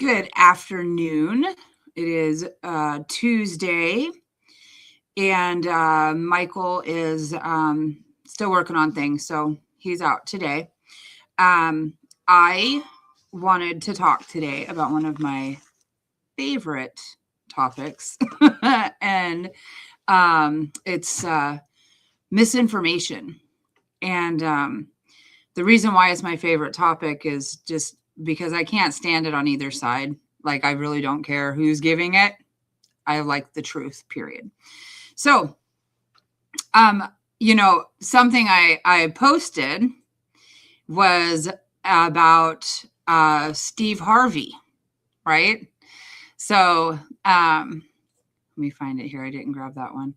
Good afternoon. It is Tuesday, and Michael is still working on things, so he's out today. I wanted to talk today about one of my favorite topics, and it's misinformation. And the reason why it's my favorite topic is just because I can't stand it on either side. Like, I really don't care who's giving it. I like the truth, period. So, something I posted was about Steve Harvey, right? So, let me find it here. I didn't grab that one.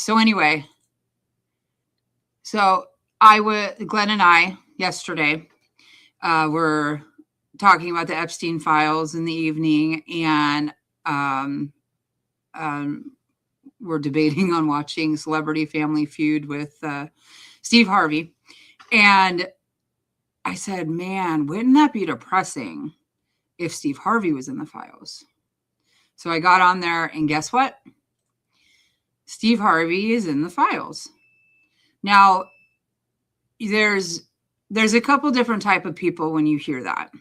Anyway, Glenn and I yesterday were talking about the Epstein files in the evening, and we're debating on watching Celebrity Family Feud with Steve Harvey. And I said, man, wouldn't that be depressing if Steve Harvey was in the files? So I got on there, and guess what? Steve Harvey is in the files. Now, there's a couple different type of people when you hear that.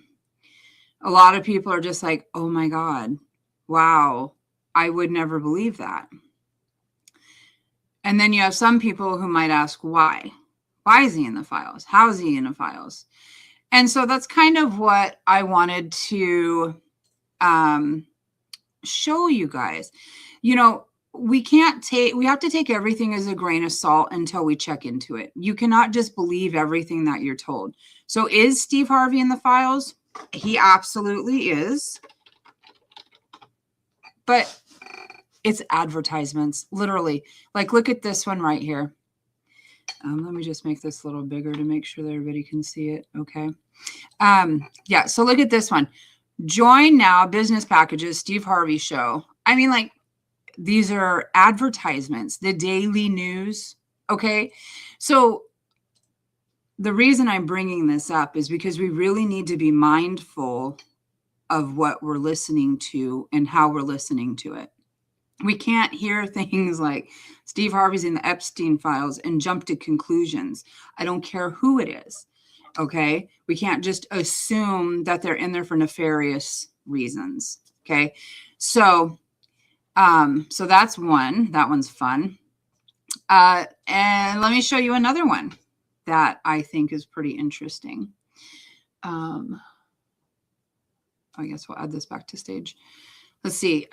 A lot of people are just like, oh my God, wow, I would never believe that. And then you have some people who might ask, why? Why is he in the files? How is he in the files? And so that's kind of what I wanted to show you guys. We have to take everything as a grain of salt until we check into it. You cannot just believe everything that you're told. So is Steve Harvey in the files? He absolutely is. But it's advertisements, literally. Like, look at this one right here. Let me just make this a little bigger to make sure that everybody can see it. Okay. Yeah, so look at this one. Join now, business packages, Steve Harvey show. I mean, like, these are advertisements, the daily news. Okay. So the reason I'm bringing this up is because we really need to be mindful of what we're listening to and how we're listening to it. We can't hear things like Steve Harvey's in the Epstein files and jump to conclusions. I don't care who it is. Okay. We can't just assume that they're in there for nefarious reasons. Okay. So that's one. That one's fun. And let me show you another one that I think is pretty interesting. I guess we'll add this back to stage. Let's see.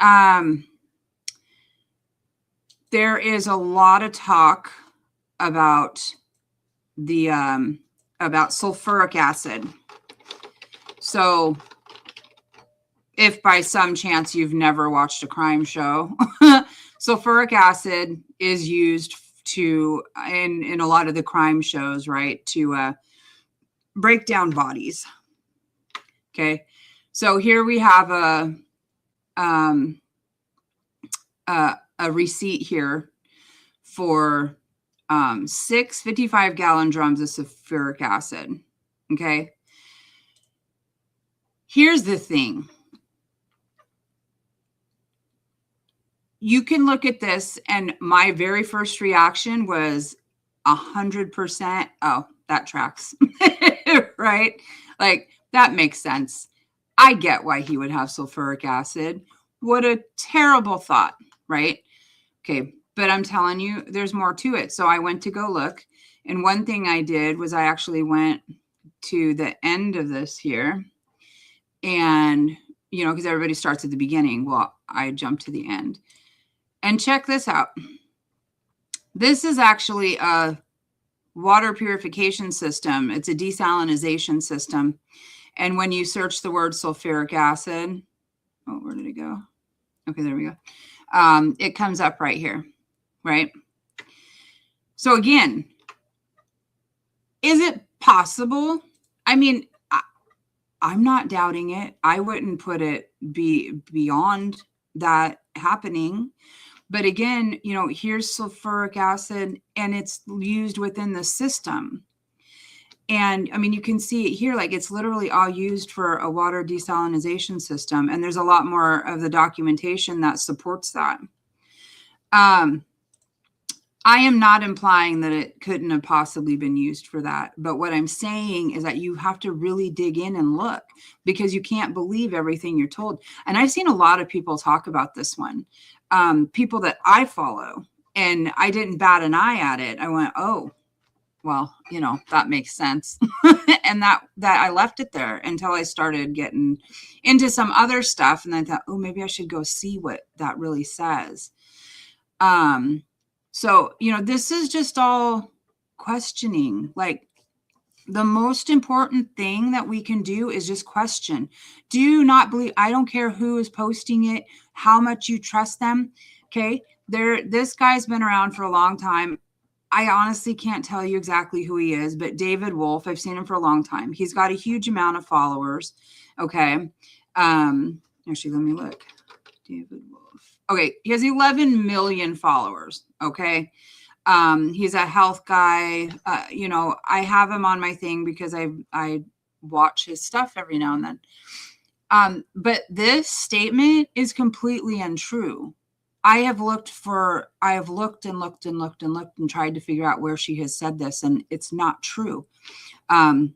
There is a lot of talk about about sulfuric acid. So if by some chance you've never watched a crime show, sulfuric acid is used in a lot of the crime shows, right, to break down bodies. Okay, so here we have a receipt here for 6 55-gallon drums of sulfuric acid. Okay, here's the thing. You can look at this, and my very first reaction was 100%. Oh, that tracks, right? Like, that makes sense. I get why he would have sulfuric acid. What a terrible thought, right? Okay, but I'm telling you, there's more to it. So I went to go look, and one thing I did was I actually went to the end of this here, and, because everybody starts at the beginning. Well, I jumped to the end. And check this out. This is actually a water purification system. It's a desalinization system. And when you search the word sulfuric acid, oh, where did it go? Okay, there we go. It comes up right here, right? So again, is it possible? I mean, I'm not doubting it. I wouldn't put it beyond that happening. But again, here's sulfuric acid, and it's used within the system. And I mean, you can see it here, like it's literally all used for a water desalination system. And there's a lot more of the documentation that supports that. I am not implying that it couldn't have possibly been used for that. But what I'm saying is that you have to really dig in and look, because you can't believe everything you're told. And I've seen a lot of people talk about this one, people that I follow, and I didn't bat an eye at it. I went, oh, well, that makes sense. And that I left it there until I started getting into some other stuff. And I thought, oh, maybe I should go see what that really says. So, this is just all questioning. Like, the most important thing that we can do is just question. Do not believe. I don't care who is posting it, how much you trust them. Okay. This guy's been around for a long time. I honestly can't tell you exactly who he is, but David Wolf, I've seen him for a long time. He's got a huge amount of followers. Okay. Actually, let me look. David Wolf. Okay, he has 11 million followers. Okay. He's a health guy. I have him on my thing because I watch his stuff every now and then. But this statement is completely untrue. I have looked and looked and tried to figure out where she has said this, and it's not true. But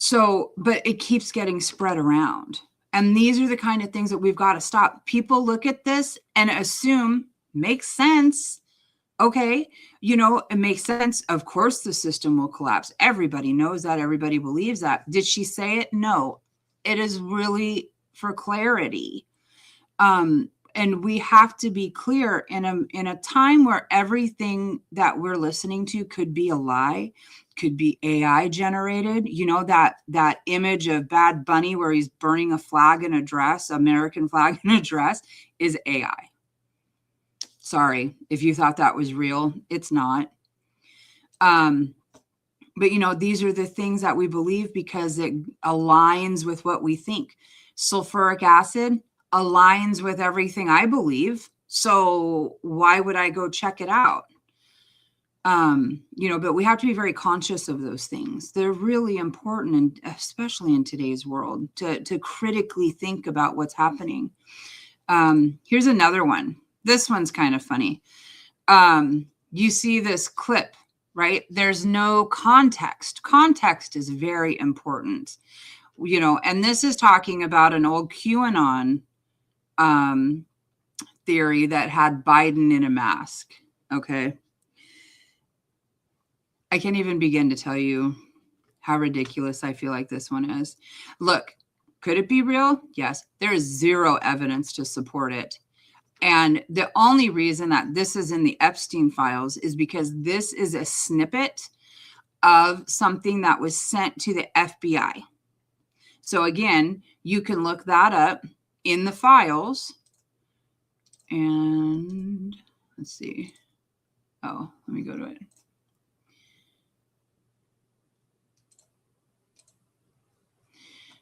it keeps getting spread around. And these are the kind of things that we've got to stop. People look at this and assume makes sense. Okay. It makes sense. Of course, the system will collapse. Everybody knows that. Everybody believes that. Did she say it? No, it is really for clarity. And we have to be clear in a time where everything that we're listening to could be a lie, could be AI generated. That image of Bad Bunny where he's burning a flag in a dress, American flag in a dress, is AI. Sorry if you thought that was real. It's not. But these are the things that we believe because it aligns with what we think. Sulfuric acid aligns with everything I believe. So why would I go check it out? But we have to be very conscious of those things. They're really important, and especially in today's world, to critically think about what's happening. Here's another one. This one's kind of funny. You see this clip, right? There's no context. Context is very important, and this is talking about an old QAnon theory that had Biden in a mask. Okay. I can't even begin to tell you how ridiculous I feel like this one is. Look, could it be real? Yes. There is zero evidence to support it. And the only reason that this is in the Epstein files is because this is a snippet of something that was sent to the FBI. So again, you can look that up in the files. And let's see. Oh, let me go to it.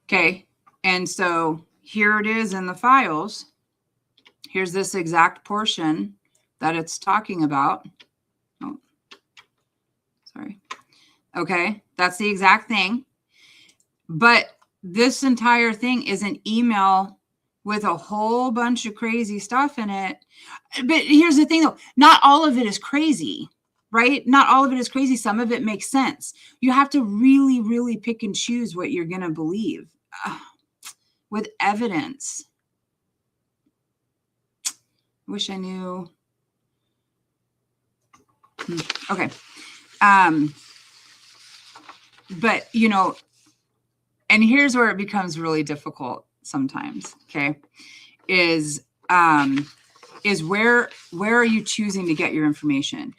Okay. And so here it is in the files. Here's this exact portion that it's talking about. Oh, sorry. Okay. That's the exact thing. But this entire thing is an email with a whole bunch of crazy stuff in it. But here's the thing though, not all of it is crazy, right? Not all of it is crazy. Some of it makes sense. You have to really, really pick and choose what you're going to believe with evidence. Wish I knew. Okay. But and here's where it becomes really difficult sometimes, okay, is where are you choosing to get your information?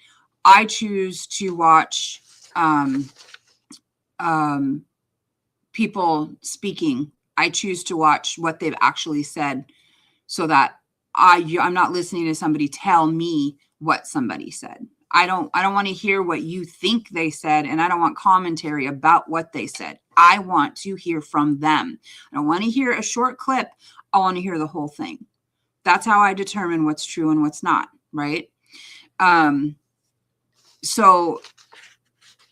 I choose to watch people speaking. I choose to watch what they've actually said so that I'm not listening to somebody tell me what somebody said. I don't want to hear what you think they said, and I don't want commentary about what they said. I want to hear from them. I don't want to hear a short clip. I want to hear the whole thing. That's how I determine what's true and what's not, right? So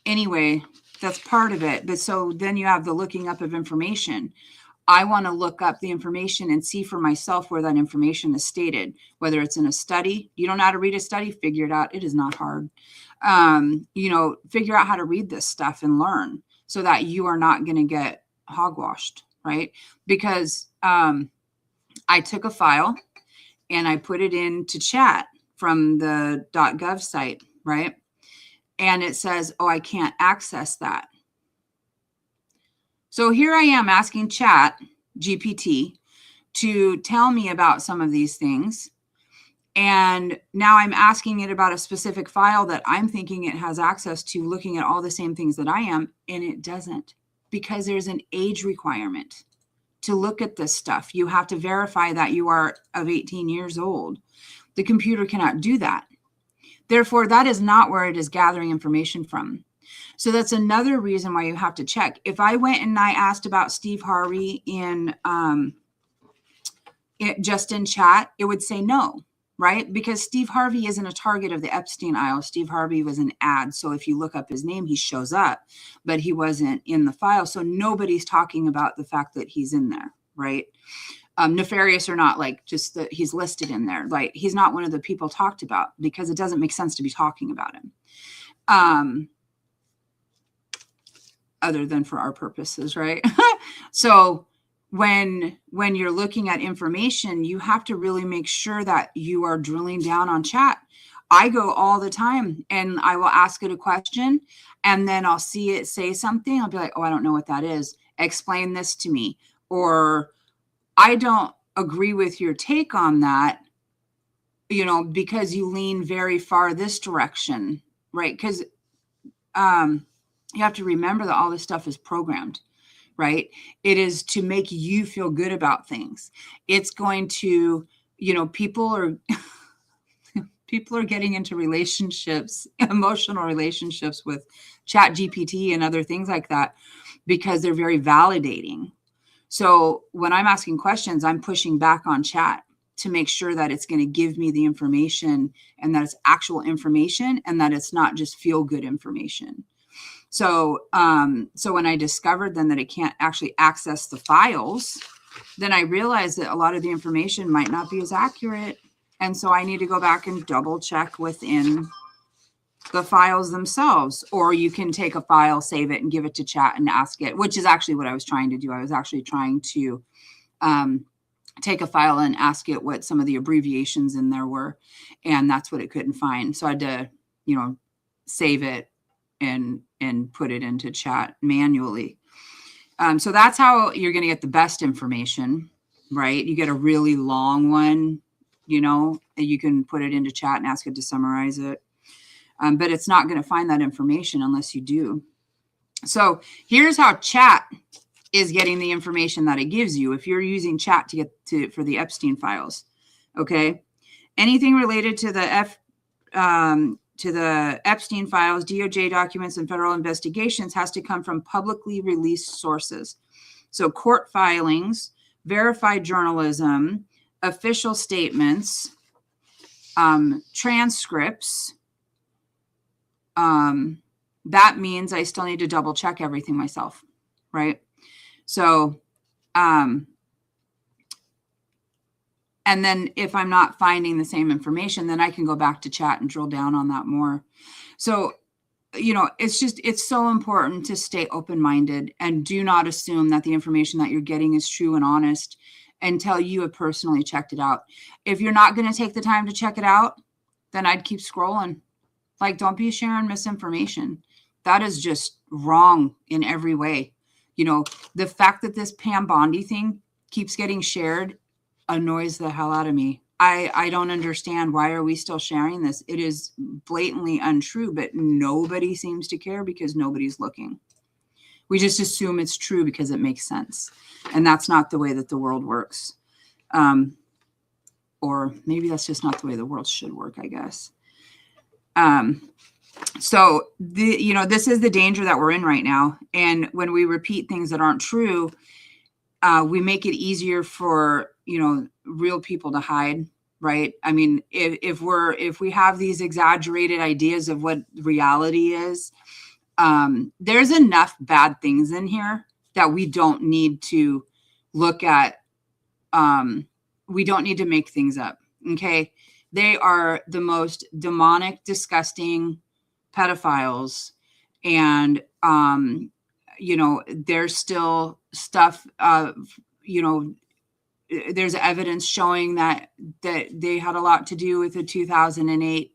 anyway, That's part of it. But so then you have the looking up of information. I want to look up the information and see for myself where that information is stated, whether it's in a study. You don't know how to read a study, figure it out. It is not hard. Figure out how to read this stuff and learn so that you are not going to get hogwashed, right? Because I took a file and I put it into chat from the .gov site, right? And it says, oh, I can't access that. So here I am asking Chat GPT to tell me about some of these things. And now I'm asking it about a specific file that I'm thinking it has access to, looking at all the same things that I am, and it doesn't, because there's an age requirement to look at this stuff. You have to verify that you are of 18 years old. The computer cannot do that. Therefore, that is not where it is gathering information from. So that's another reason why you have to check. If I went and I asked about Steve Harvey just in chat, it would say no, right? Because Steve Harvey isn't a target of the Epstein file. Steve Harvey was an ad. So if you look up his name, he shows up, but he wasn't in the file. So nobody's talking about the fact that he's in there, right? Nefarious or not, like just that he's listed in there. Like he's not one of the people talked about because it doesn't make sense to be talking about him. Other than for our purposes, right? So when you're looking at information, you have to really make sure that you are drilling down on chat. I go all the time and I will ask it a question and then I'll see it say something. I'll be like, oh, I don't know what that is. Explain this to me. Or I don't agree with your take on that, because you lean very far this direction, right? Because you have to remember that all this stuff is programmed, right? It is to make you feel good about things. It's going to, people are getting into relationships, emotional relationships with Chat GPT and other things like that because they're very validating. So when I'm asking questions, I'm pushing back on chat to make sure that it's going to give me the information and that it's actual information and that it's not just feel good information. So when I discovered then that it can't actually access the files, then I realized that a lot of the information might not be as accurate. And so I need to go back and double check within the files themselves, or you can take a file, save it and give it to chat and ask it, which is actually what I was trying to do. I was actually trying to take a file and ask it what some of the abbreviations in there were. And that's what it couldn't find. So I had to, save it and put it into chat manually. So that's how you're going to get the best information, right? You get a really long one, you can put it into chat and ask it to summarize it. But it's not going to find that information unless you do. So here's how chat is getting the information that it gives you. If you're using chat to get for the Epstein files, okay, anything related to the Epstein files, DOJ documents, and federal investigations has to come from publicly released sources. So court filings, verified journalism, official statements, transcripts. That means I still need to double check everything myself, right? So, and then if I'm not finding the same information, then I can go back to chat and drill down on that more. So, it's so important to stay open-minded and do not assume that the information that you're getting is true and honest until you have personally checked it out. If you're not going to take the time to check it out, then I'd keep scrolling. Like, don't be sharing misinformation. That is just wrong in every way. The fact that this Pam Bondi thing keeps getting shared annoys the hell out of me. I don't understand. Why are we still sharing this? It is blatantly untrue, but nobody seems to care because nobody's looking. We just assume it's true because it makes sense. And that's not the way that the world works. Or maybe that's just not the way the world should work, I guess. So this is the danger that we're in right now. And when we repeat things that aren't true, we make it easier for, real people to hide, right? I mean, if we have these exaggerated ideas of what reality is, there's enough bad things in here that we don't need to look at. We don't need to make things up. Okay. They are the most demonic, disgusting pedophiles. And, there's still stuff, there's evidence showing that they had a lot to do with the 2008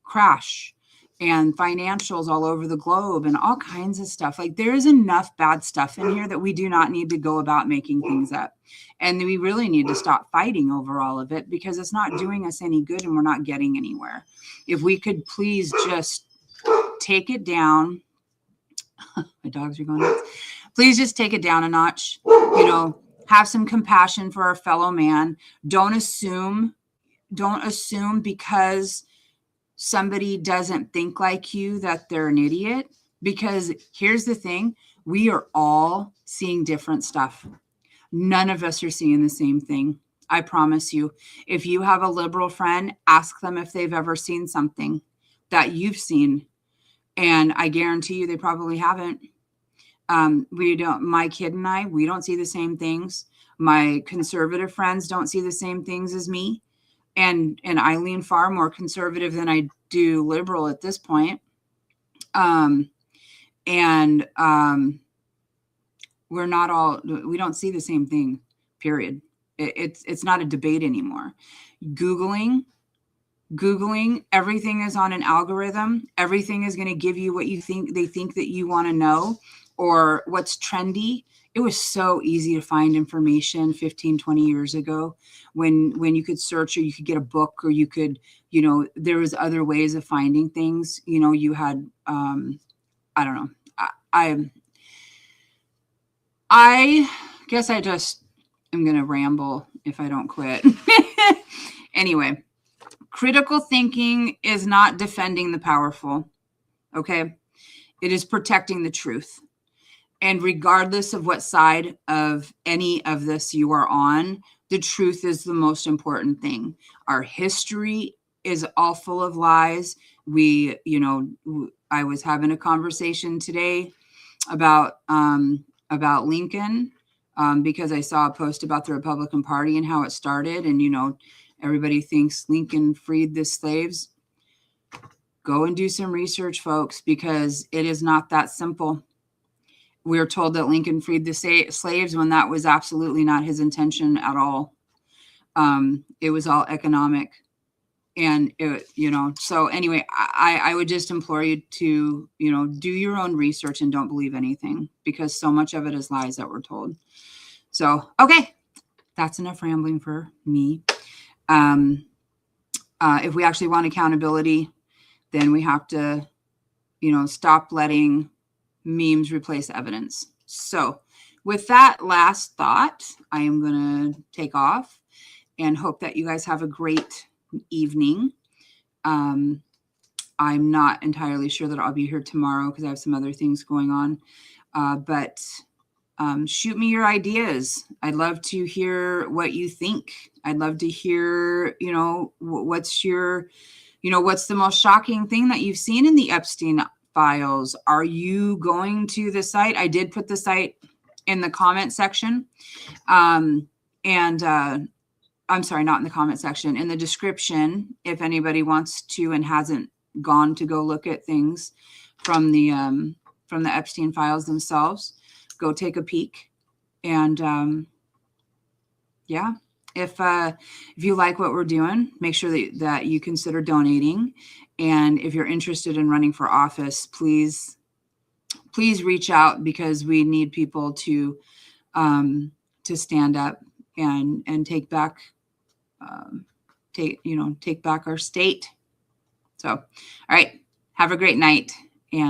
crash and financials all over the globe and all kinds of stuff. Like, there's enough bad stuff in here that we do not need to go about making things up. And we really need to stop fighting over all of it, because it's not doing us any good and we're not getting anywhere. If we could please just take it down. My dogs are going nuts. Please just take it down a notch. Have some compassion for our fellow man. Don't assume because somebody doesn't think like you that they're an idiot. Because here's the thing, we are all seeing different stuff. None of us are seeing the same thing. I promise you. If you have a liberal friend, ask them if they've ever seen something that you've seen. And I guarantee you they probably haven't. My kid and I, we don't see the same things. My conservative friends don't see the same things as me. And I lean far more conservative than I do liberal at this point. We don't see the same thing, period. It's not a debate anymore. Googling, everything is on an algorithm. Everything is going to give you what they think that you want to know, or what's trendy. It was so easy to find information 15, 20 years ago when you could search, or you could get a book, or you could, there was other ways of finding things. You had, I don't know. I guess I just am going to ramble if I don't quit. Anyway, critical thinking is not defending the powerful. Okay. It is protecting the truth. And regardless of what side of any of this you are on, the truth is the most important thing. Our history is all full of lies. I was having a conversation today about Lincoln, because I saw a post about the Republican Party and how it started. And, everybody thinks Lincoln freed the slaves. Go and do some research, folks, because it is not that simple. We are told that Lincoln freed the slaves when that was absolutely not his intention at all. It was all economic. And, so anyway, I would just implore you to, do your own research and don't believe anything, because so much of it is lies that we're told. So, okay, that's enough rambling for me. If we actually want accountability, then we have to, stop letting memes replace evidence. So with that last thought, I am going to take off and hope that you guys have a great evening. I'm not entirely sure that I'll be here tomorrow because I have some other things going on. But shoot me your ideas. I'd love to hear what you think. I'd love to hear, what's the most shocking thing that you've seen in the Epstein files. Are you going to the site? I did put the site in the comment section. I'm sorry, not in the comment section, in the description, if anybody wants to and hasn't gone to go look at things from the Epstein files themselves, go take a peek. And if you like what we're doing, make sure that you consider donating. And if you're interested in running for office, please reach out, because we need people to stand up and take back take back our state. So, all right. Have a great night.